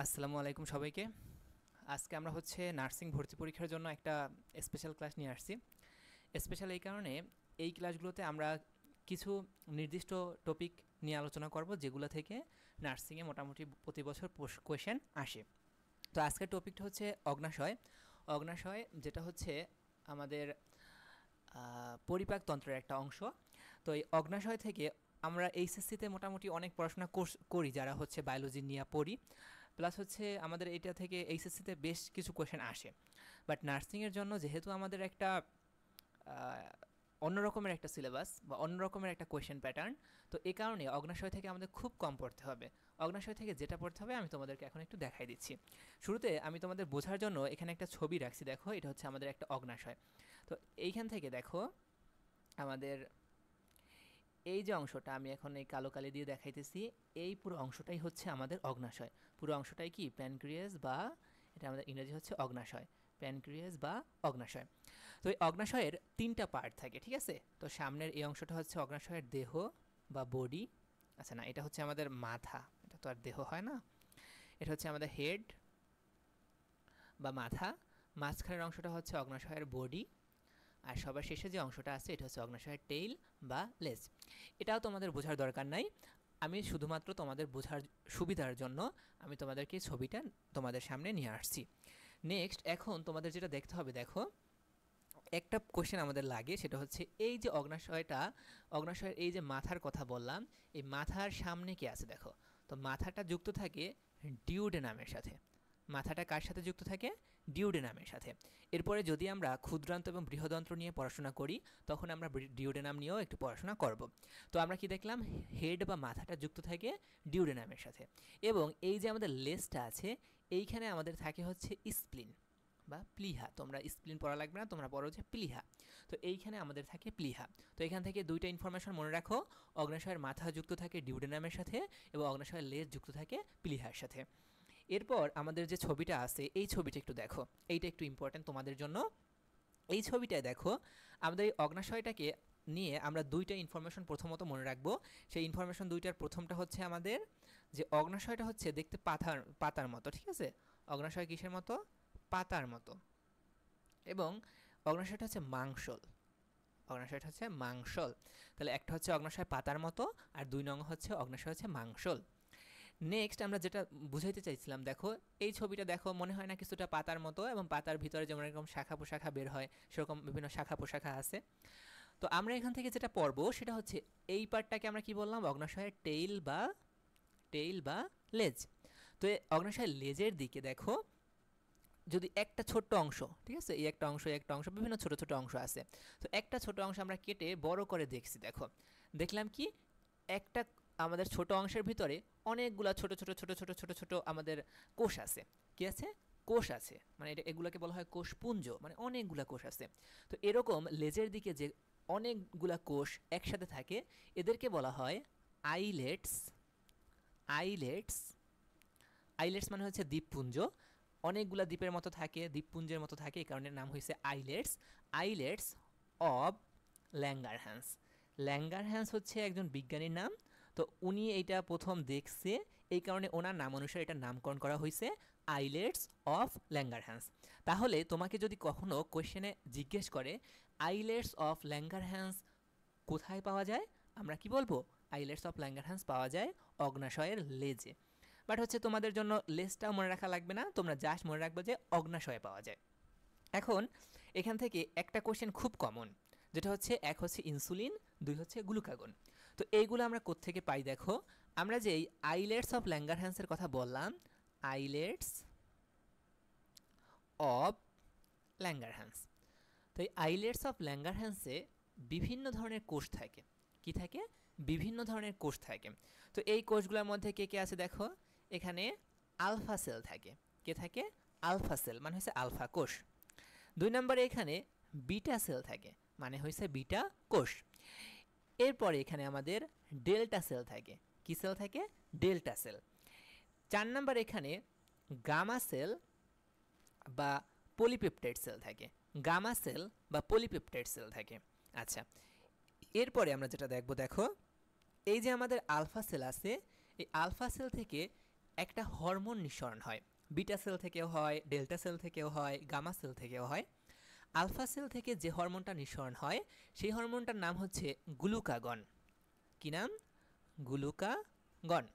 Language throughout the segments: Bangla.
আসসালামু আলাইকুম সবাইকে। আজকে আমরা হচ্ছে নার্সিং ভর্তি পরীক্ষার জন্য একটা স্পেশাল ক্লাস নিয়ে আসছি। স্পেশাল এই কারণে এই ক্লাসগুলোতে আমরা কিছু নির্দিষ্ট টপিক নিয়ে আলোচনা করব যেগুলো থেকে নার্সিংয়ে মোটামুটি প্রতি বছর কোয়েশ্চেন আসে। তো আজকের টপিকটা হচ্ছে অগ্নাশয়। অগ্নাশয় যেটা হচ্ছে আমাদের পরিপাকতন্ত্রের একটা অংশ। তো এই অগ্নাশয় থেকে আমরা এইচএসসিতে মোটামুটি অনেক পড়াশোনা করি যারা হচ্ছে বায়োলজি নিয়ে পড়ি, প্লাস হচ্ছে আমাদের এটা থেকে এইচএসসিতে বেশ কিছু কোয়েশ্চেন আসে। বাট নার্সিংয়ের জন্য যেহেতু আমাদের একটা অন্য রকমের একটা সিলেবাস বা অন্য রকমের একটা কোয়েশ্চেন প্যাটার্ন, তো এই কারণে অগ্নাশয় থেকে আমাদের খুব কম পড়তে হবে। অগ্নাশয় থেকে যেটা পড়তে হবে আমি তোমাদেরকে এখন একটু দেখাই দিচ্ছি। শুরুতে আমি তোমাদের বোঝার জন্য এখানে একটা ছবি রাখছি, দেখো এটা হচ্ছে আমাদের একটা অগ্নাশয়। তো এইখান থেকে দেখো আমাদের এই যে অংশটা আমি এখন এই কালো কালি দিয়ে দেখাইতেছি, এই পুরো অংশটাই হচ্ছে আমাদের অগ্নাশয়। পুরো অংশটাই কি প্যানক্রিয়াস, বা এটা আমাদের ইংরেজি হচ্ছে অগ্নাশয়, প্যানক্রিয়াস বা অগ্নাশয়। তো এই অগ্নাশয়ের তিনটা পার্ট থাকে, ঠিক আছে? তো সামনের এই অংশটা হচ্ছে অগ্নাশয়ের দেহ বা বডি। আচ্ছা না, এটা হচ্ছে আমাদের মাথা, এটা তো আর দেহ হয় না। এটা হচ্ছে আমাদের হেড বা মাথা। মাঝখানের অংশটা হচ্ছে অগ্নাশয়ের বডি। আর সবার শেষে যে অংশটা আছে এটা হচ্ছে অগ্নাশয়ের টেইল বা লেজ। এটাও তোমাদের বোঝার দরকার নাই, আমি শুধুমাত্র তোমাদের বোঝার সুবিধার জন্য আমি তোমাদেরকে ছবিটা তোমাদের সামনে নিয়ে আসছি। নেক্সট এখন তোমাদের যেটা দেখতে হবে, দেখো একটা কোশ্চেন আমাদের লাগে, সেটা হচ্ছে এই যে অগ্নাশয়টা, অগ্নাশয়ের এই যে মাথার কথা বললাম, এই মাথার সামনে কি আছে দেখো। তো মাথাটা যুক্ত থাকে ডিউডেনামের সাথে। মাথাটা কার সাথে যুক্ত থাকে? ডিউডেনামের সাথে। এরপরে যদি আমরা ক্ষুদ্রান্ত এবং বৃহদন্ত্র নিয়ে পড়াশোনা করি তখন আমরা ডিউডেনাম নিয়েও একটু পড়াশোনা করব। তো আমরা কি দেখলাম, হেড বা মাথাটা যুক্ত থাকে ডিউডেনামের সাথে, এবং এই যে আমাদের লেজটা আছে এইখানে আমাদের থাকে হচ্ছে স্প্লিন বা প্লিহা। তোমরা স্প্লিন পড়া লাগবে না, তোমরা পড়ো যে প্লিহা। তো এইখানে আমাদের থাকে প্লিহা। তো এখান থেকে দুইটা ইনফরমেশন মনে রাখো, অগ্নাশয়ের মাথা যুক্ত থাকে ডিউডেনামের সাথে এবং অগ্নাশয়ের লেজ যুক্ত থাকে প্লিহার সাথে। এরপর আমাদের যে ছবিটা আছে এই ছবিটা একটু দেখো, এইটা একটু ইম্পর্টেন্ট তোমাদের জন্য। এই ছবিটায় দেখো আমাদের এই অগ্নাশয়টাকে নিয়ে আমরা দুইটা ইনফরমেশন প্রথমত মনে রাখবো। সেই ইনফরমেশন দুইটার প্রথমটা হচ্ছে আমাদের যে অগ্নাশয়টা হচ্ছে দেখতে পাতার পাতার মতো, ঠিক আছে? অগ্নাশয় কিসের মতো? পাতার মতো। এবং অগ্নাশয়টা হচ্ছে মাংসল। অগ্নাশয়টা হচ্ছে মাংসল। তাহলে একটা হচ্ছে অগ্নাশয় পাতার মতো, আর ২ নং হচ্ছে অগ্নাশয় হচ্ছে মাংসল। নেক্সট আমরা যেটা বুঝাইতে চাইছিলাম, দেখো এই ছবিটা দেখো, মনে হয় না কিছুটা পাতার মতো, এবং পাতার ভিতরে যেমন এরকম শাখা পোশাখা বের হয় সেরকম বিভিন্ন শাখা পোশাখা আছে। তো আমরা এখান থেকে যেটা পড়বো সেটা হচ্ছে এই পার্টটাকে আমরা কি বললাম, অগ্নাশয়ের টেইল বা লেজ। তো অগ্নাশয়ের লেজের দিকে দেখো যদি একটা ছোট্ট অংশ, ঠিক আছে, এই একটা অংশ বিভিন্ন ছোট ছোট অংশ আছে। তো একটা ছোট অংশ আমরা কেটে বড় করে দেখছি, দেখো দেখলাম কি একটা আমাদের ছোট অংশের ভিতরে অনেকগুলা ছোট ছোট ছোট ছোট ছোট ছোট আমাদের কোষ আছে। কি আছে? কোষ আছে, মানে এটা এগুলোকে বলা হয় কোষপুঞ্জ, মানে অনেকগুলা কোষ আছে। তো এরকম লেজের দিকে যে অনেকগুলা কোষ একসাথে থাকে এদেরকে বলা হয় আইলেটস। আইলেটস আইলেটস মানে হচ্ছে দ্বীপপুঞ্জ। অনেকগুলা দ্বীপের মতো থাকে, দ্বীপপুঞ্জের মতো থাকে, এই কারণে নাম হয়েছে islets. Islets of Langerhans. Langerhans হচ্ছে একজন বিজ্ঞানীর নাম। তো উনি এইটা প্রথম দেখছে, এই কারণে ওনার নাম অনুসারে এটার নামকরণ করা হয়েছে আইলেটস অফ ল্যাঙ্গারহ্যান্স। তাহলে তোমাকে যদি কখনো কোয়েশ্চেনে জিজ্ঞেস করে আইলেটস অফ ল্যাঙ্গারহ্যান্স কোথায় পাওয়া যায়, আমরা কি বলবো? আইলেটস অফ ল্যাঙ্গারহ্যান্স পাওয়া যায় অগ্নাশয়ের লেজে। বাট হচ্ছে তোমাদের জন্য লেজটাও মনে রাখা লাগবে না, তোমরা জাস্ট মনে রাখবে যে অগ্নাশয়ে পাওয়া যায়। এখন এখান থেকে একটা কোশ্চেন খুব কমন, যেটা হচ্ছে এক হচ্ছে ইনসুলিন, দুই হচ্ছে গ্লুকাগন। তো এইগুলো আমরা কোত্থেকে পাই দেখো, আমরা যে এই আইলেটস অফ ল্যাঙ্গারহ্যান্সের কথা বললাম, আইলেটস অফ ল্যাঙ্গারহ্যান্স। তো এই আইলেটস অফ ল্যাঙ্গারহ্যান্সে বিভিন্ন ধরনের কোষ থাকে। কি থাকে? বিভিন্ন ধরনের কোষ থাকে। তো এই কোষগুলোর মধ্যে কে কে আছে দেখো, এখানে আলফা সেল থাকে। কে থাকে? আলফা সেল, মানে হচ্ছে আলফা কোষ। ২ নম্বরে এখানে বিটা সেল থাকে, মানে হয়েছে বিটা কোষ। এরপরে এখানে আমাদের ডেল্টা সেল থাকে। কি সেল থাকে? Delta sell. ৪ নম্বর এখানে গামা সেল বা পলিপেপটাইড সেল থাকে। গামা সেল বা পলিপেপটাইড সেল থাকে। আচ্ছা, এরপরে আমরা যেটা দেখব, দেখো এই যে আমাদের আলফা সেল আছে, এই আলফা সেল থেকে একটা হরমোন নিঃসরণ হয়। বিটা সেল থেকেও হয়, ডেল্টা সেল থেকেও হয়, গামা সেল থেকেও হয়। আলফা সেল থেকে যে হরমোনটা নিঃসরণ হয় সেই হরমোনটার নাম হচ্ছে গ্লুকাগন। কি নাম? গ্লুকাগন।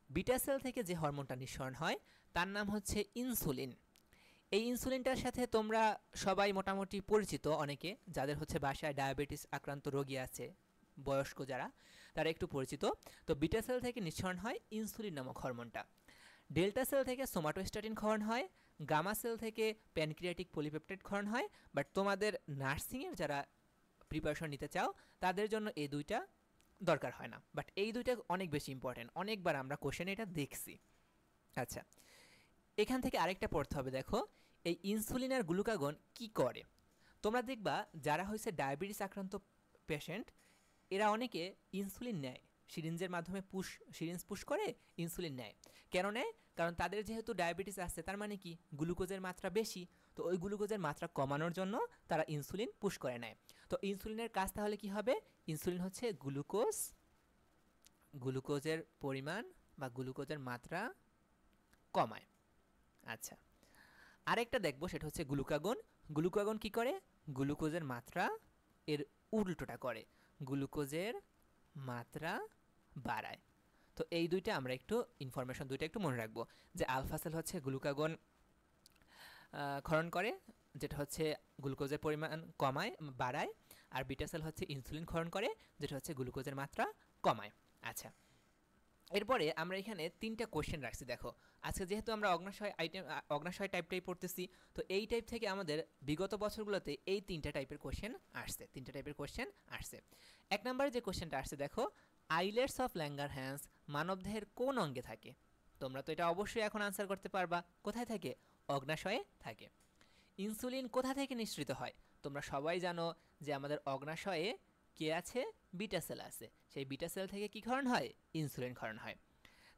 বিটা সেল থেকে যে হরমোনটা নিঃসরণ হয় তার নাম হচ্ছে ইনসুলিন। এই ইনসুলিনটার সাথে তোমরা সবাই মোটামুটি পরিচিত, অনেকে যাদের হচ্ছে বাসায় ডায়াবেটিস আক্রান্ত রোগী আছে, বয়স্ক যারা, তারা একটু পরিচিত। তো বিটা সেল থেকে নিঃসরণ হয় ইনসুলিন নামক হরমোনটা। ডেল্টা সেল থেকে সোমাটোস্ট্যাটিন ক্ষরণ হয়, গামা সেল থেকে প্যানক্রিয়াটিক পলিপেপটাইড ক্ষরণ হয়। বাট তোমাদের নার্সিংয়ের যারা প্রিপারেশন নিতে চাও তাদের জন্য এই দুইটা দরকার হয় না, বাট এই দুইটা অনেক বেশি ইম্পর্টেন্ট, অনেকবার আমরা কোশ্চেনে এটা দেখছি। আচ্ছা, এখান থেকে আরেকটা পড়তে হবে, দেখো এই ইনসুলিন আর গ্লুকাগন কি করে। তোমরা দেখবা যারা হয়েছে ডায়াবেটিস আক্রান্ত পেশেন্ট, এরা অনেকে ইনসুলিন নেয়, সিরিঞ্জের মাধ্যমে সিরিঞ্জ পুশ করে ইনসুলিন নেয়। কেন নেয়? কারণ তাদের যেহেতু ডায়াবেটিস আছে, তার মানে কি গ্লুকোজের মাত্রা বেশি, তো ওই গ্লুকোজের মাত্রা কমানোর জন্য তারা ইনসুলিন পুশ করে নেয়। তো ইনসুলিনের কাজ তাহলে কি হবে? ইনসুলিন হচ্ছে গ্লুকোজের পরিমাণ বা গ্লুকোজের মাত্রা কমায়। আচ্ছা, আরেকটা দেখবো, সেটা হচ্ছে গ্লুকাগন। গ্লুকাগন কি করে? গ্লুকোজের মাত্রা এর উল্টোটা করে, গ্লুকোজের মাত্রা বাড়ায়। তো এই দুইটা আমরা একটু ইনফরমেশন দুইটা একটু মনে রাখবো, যে আলফা সেল হচ্ছে গ্লুকাগন ক্ষরণ করে, যেটা হচ্ছে গ্লুকোজের পরিমাণ কমায় বাড়ায়, আর বিটা সেল হচ্ছে ইনসুলিন ক্ষরণ করে, যেটা হচ্ছে গ্লুকোজের মাত্রা কমায়। আচ্ছা, এরপরে আমরা এখানে 3টা কোশ্চেন রাখছি। দেখো আজকে যেহেতু আমরা অগ্নাশয় টাইপটাই পড়তেছি, তো এই টাইপ থেকে আমাদের বিগত বছরগুলোতে এই 3টা টাইপের কোশ্চেন আসছে। 1 নম্বরে যে কোশ্চেনটা আসছে, দেখো আইলেটস অফ ল্যাঙ্গারহ্যান্স মানবদেহের কোন অঙ্গে থাকে? তোমরা তো এটা অবশ্যই এখন আনসার করতে পারবা। কোথায় থাকে? অগ্নাশয়ে থাকে। ইনসুলিন কোথা থেকে নিঃসৃত হয়? তোমরা সবাই জানো যে আমাদের অগ্নাশয়ে কে আছে? বিটা সেল আছে। সেই বিটা সেল থেকে কি ক্ষরণ হয়? ইনসুলিন ক্ষরণ হয়।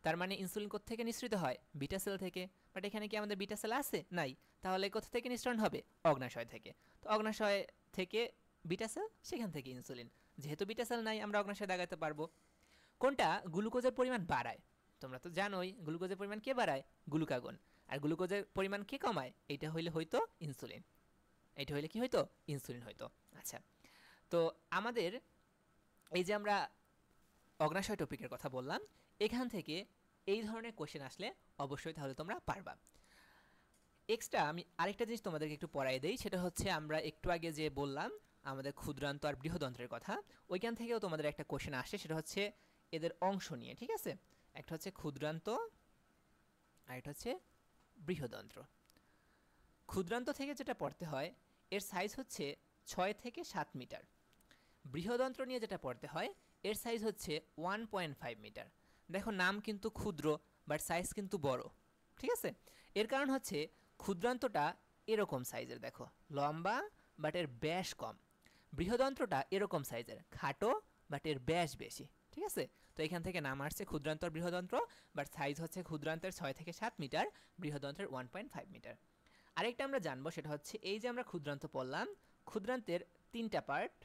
তার মানে ইনসুলিন কোথা থেকে নিঃসৃত হয়? বিটা সেল থেকে। বাট এখানে কি আমাদের বিটা সেল আছে? নাই। তাহলে কোথা থেকে নিঃসরণ হবে? অগ্নাশয় থেকে। তো অগ্নাশয় থেকে বিটা সেল, সেখান থেকে ইনসুলিন। যেহেতু বিটা সেল নাই, আমরা অগ্নাশয় দাগাতে পারবো। কোনটা গ্লুকোজের পরিমাণ বাড়ায়? তোমরা তো জানোই গ্লুকোজের পরিমাণ কে বাড়ায়? গ্লুকাগন। আর গ্লুকোজের পরিমাণ কে কমায়? এইটা হইলে হয়তো ইনসুলিন। এটা হইলে কি হইতো? ইনসুলিন হইতো। আচ্ছা, তো আমাদের এই যে আমরা অগ্নাশয় টপিকের কথা বললাম, এখান থেকে এই ধরনের কোশ্চেন আসলে অবশ্যই তাহলে তোমরা পারবা। এক্সট্রা আমি আরেকটা জিনিস তোমাদেরকে একটু পড়াই দেই, সেটা হচ্ছে আমরা একটু আগে যে বললাম আমাদের ক্ষুদ্রান্ত আর বৃহদন্ত্রের কথা, ওইখান থেকেও তোমাদের একটা কোশ্চেন আসে, সেটা হচ্ছে এদের অংশ নিয়ে। ঠিক আছে, একটা হচ্ছে ক্ষুদ্রান্ত আর একটা হচ্ছে বৃহদন্ত্র। ক্ষুদ্রান্ত থেকে যেটা পড়তে হয়, এর সাইজ হচ্ছে 6 থেকে 7 মিটার। বৃহদন্ত্র নিয়ে যেটা পড়তে হয়, এর সাইজ হচ্ছে 1.5 মিটার। দেখো নাম কিন্তু ক্ষুদ্র, বাট সাইজ কিন্তু বড়। ঠিক আছে, এর কারণ হচ্ছে ক্ষুদ্রান্তটা এরকম সাইজের, দেখো লম্বা, বাট এর ব্যাস কম। বৃহদন্ত্রটা এরকম সাইজের, খাটো, বাট এর ব্যাস বেশি। ঠিক আছে, তো এখান থেকে নাম আসছে ক্ষুদ্রান্ত আর বৃহদন্ত্র, বাট সাইজ হচ্ছে ক্ষুদ্রান্তের 6 থেকে 7 মিটার, বৃহদন্ত্রের 1.5 মিটার। আরেকটা আমরা জানবো, সেটা হচ্ছে এই যে আমরা ক্ষুদ্রান্ত পড়লাম, ক্ষুদ্রান্তের 3টা পার্ট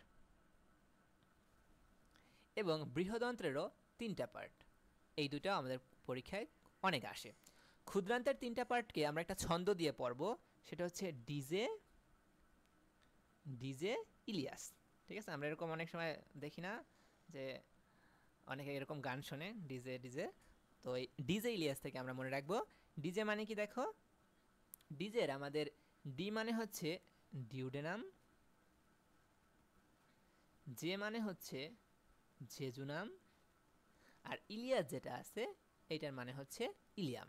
এবং বৃহদন্ত্রেরও 3টা পার্ট। এই দুটো আমাদের পরীক্ষায় অনেক আসে। ক্ষুদ্রান্তের 3টা পার্টকে আমরা একটা ছন্দ দিয়ে পড়ব, সেটা হচ্ছে ডিজে ডিজে ইলিয়াস। ঠিক আছে, আমরা এরকম অনেক সময় দেখি না যে অনেকে এরকম গান শোনে ডিজে ডিজে, তো এই ডিজে ইলিয়াস থেকে আমরা মনে রাখবো। ডিজে মানে কি? দেখো ডিজের আমাদের ডি মানে হচ্ছে ডিউডেনাম, জে মানে হচ্ছে জেজুনাম, আর ইলিয়াস যেটা আছে এইটার মানে হচ্ছে ইলিয়াম।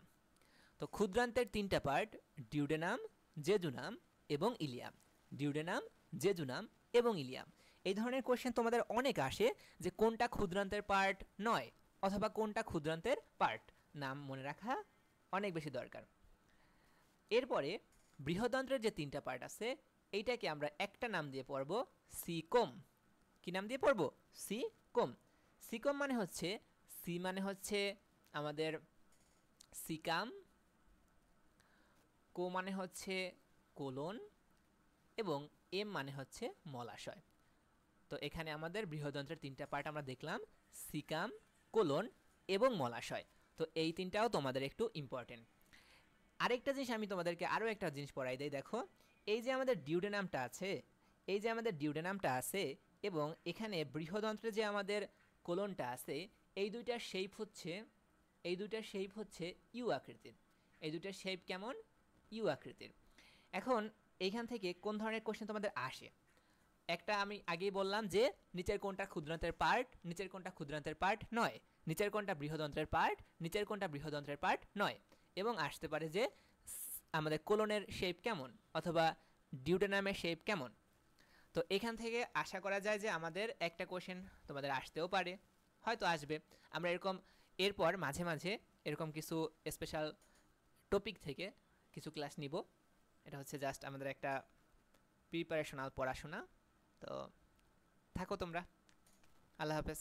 তো ক্ষুদ্রান্তের 3টা পার্ট, ডিউডেনাম, জেজুনাম এবং ইলিয়াম। ডিউডেনাম, জেজুনাম এবং ইলিয়াম। এই ধরনের কোশ্চেন তোমাদের অনেক আসে, যে কোনটা ক্ষুদ্রান্তের পার্ট নয়, অথবা কোনটা ক্ষুদ্রান্তের পার্ট, নাম মনে রাখা অনেক বেশি দরকার। এরপরে বৃহদন্ত্রের যে 3টা পার্ট আছে, এইটাকে আমরা একটা নাম দিয়ে পড়ব, সিকোম। কি নাম দিয়ে পড়ব? সিকোম। সিকোম মানে হচ্ছে, সি মানে হচ্ছে আমাদের সিকাম, কো মানে হচ্ছে কোলন, এবং এম মানে হচ্ছে মলাশয়। তো এখানে আমাদের বৃহদন্ত্রের 3টা পার্ট আমরা দেখলাম, সিকাম, কোলন এবং মলাশয়। তো তো এই তিনটাও তোমাদের একটু ইম্পর্টেন্ট। আরেকটা জিনিস আমি তোমাদেরকে আরও একটা জিনিস পড়াই দেই, দেখো এই যে আমাদের ডিউডেনামটা আছে, এই যে আমাদের ডিউডেনামটা আছে এবং এখানে বৃহদন্ত্রে যে আমাদের কোলনটা আছে, এই দুইটার শেপ হচ্ছে, এই দুইটার শেপ হচ্ছে ইউ আকৃতির। এই দুইটার শেপ কেমন? ইউ আকৃতির। এখন এইখান থেকে কোন ধরনের কোশ্চেন তোমাদের আসে? একটা আমি আগেই বললাম যে নিচের কোনটা ক্ষুদ্রান্তের পার্ট, নিচের কোনটা ক্ষুদ্রান্তের পার্ট নয়, নিচের কোনটা বৃহদন্ত্রের পার্ট, নিচের কোনটা বৃহদন্ত্রের পার্ট নয়। এবং আসতে পারে যে আমাদের কোলনের শেপ কেমন অথবা ডিউডেনামের শেপ কেমন। তো এখান থেকে আশা করা যায় যে আমাদের একটা কোশ্চেন তোমাদের আসতেও পারে, হয়তো আসবে। আমরা এরকম এরপর মাঝে মাঝে এরকম কিছু স্পেশাল টপিক থেকে কিছু ক্লাস নিব। এটা হচ্ছে জাস্ট আমাদের একটা প্রিপারেশনাল পড়াশোনা। তো থাকো তোমরা, আল্লাহ হাফেজ।